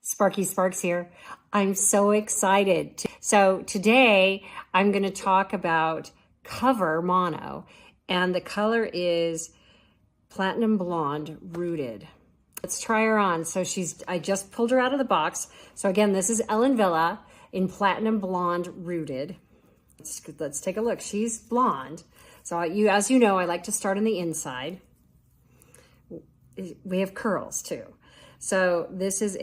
Sparky Sparks here. I'm so excited. So today I'm going to talk about Cover Mono, and the color is Platinum Blonde Rooted. Let's try her on. So I just pulled her out of the box. So again, this is Ellen Wille in Platinum Blonde Rooted. Let's take a look. She's blonde. So as you know, I like to start on the inside. We have curls too. So this is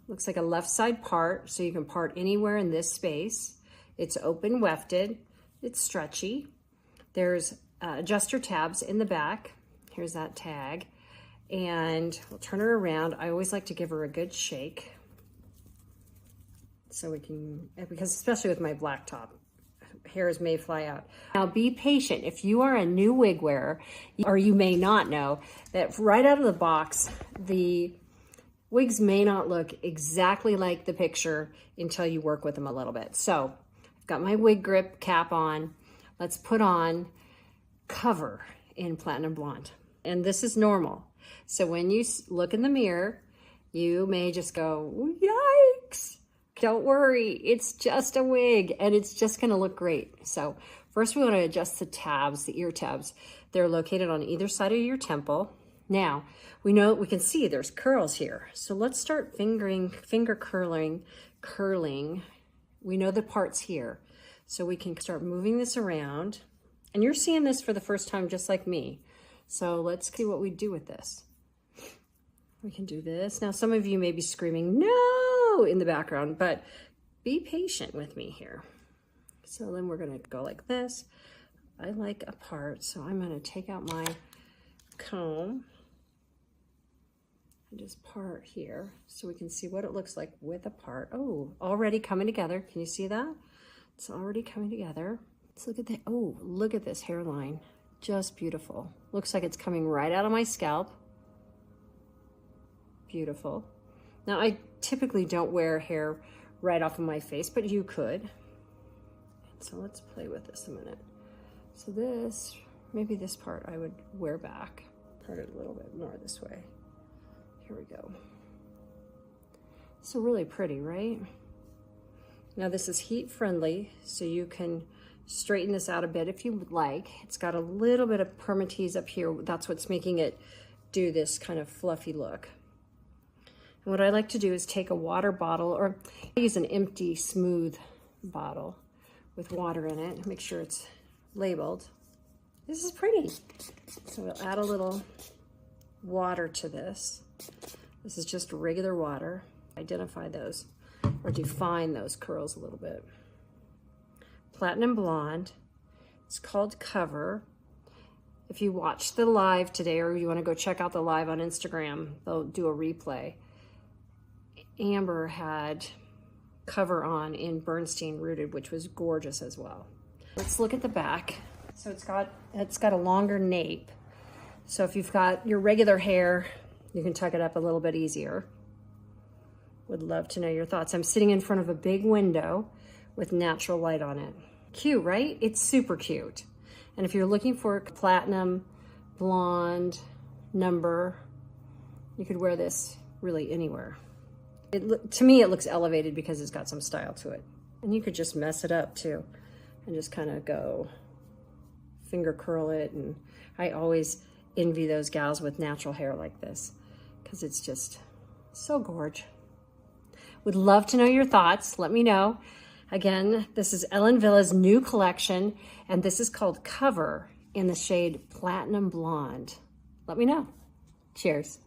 looks like a left side part. So you can part anywhere in this space. It's open wefted. It's stretchy. There's adjuster tabs in the back. Here's that tag. And we'll turn her around. I always like to give her a good shake. So because especially with my black top, hairs may fly out. Now be patient. If you are a new wig wearer, or you may not know, that right out of the box, the wigs may not look exactly like the picture until you work with them a little bit. So I've got my wig grip cap on. Let's put on Cover in Platinum Blonde. And this is normal. So when you look in the mirror, you may just go, yikes. Don't worry, it's just a wig and it's just gonna look great. So first we wanna adjust the tabs, the ear tabs. They're located on either side of your temple. Now, we can see there's curls here. So let's start finger curling. We know the parts here. So we can start moving this around. And you're seeing this for the first time just like me. So let's see what we do with this. We can do this. Now, some of you may be screaming, no, in the background, but be patient with me here. So then we're gonna go like this. I like a part, so I'm gonna take out my comb and just part here so we can see what it looks like with a part. Oh, already coming together. Can you see that? It's already coming together. Let's look at that. Oh, look at this hairline. Just beautiful. Looks like it's coming right out of my scalp. Beautiful. Now, I typically don't wear hair right off of my face, but you could. So let's play with this a minute. So maybe this part I would wear back. Part it a little bit more this way. Here we go. So really pretty, right? Now this is heat friendly, so you can straighten this out a bit if you would like. It's got a little bit of permatease up here. That's what's making it do this kind of fluffy look. And what I like to do is take a water bottle, or use an empty, smooth bottle with water in it. Make sure it's labeled. This is pretty. So we'll add a little water to this. This is just regular water. Identify those, or define those curls a little bit. Platinum Blonde. It's called Cover. If you watched the live today, or you want to go check out the live on Instagram, they'll do a replay. Amber had Cover on in Bernstein Rooted, which was gorgeous as well. Let's look at the back. So it's got a longer nape. So if you've got your regular hair, you can tuck it up a little bit easier. Would love to know your thoughts. I'm sitting in front of a big window with natural light on it. Cute, right? It's super cute. And if you're looking for a Platinum Blonde number, you could wear this really anywhere. To me, it looks elevated because it's got some style to it. And you could just mess it up too and just kind of go finger curl it. And I always envy those gals with natural hair like this because it's just so gorge. Would love to know your thoughts. Let me know. Again, this is Ellen Wille's new collection, and this is called Cover in the shade Platinum Blonde. Let me know. Cheers.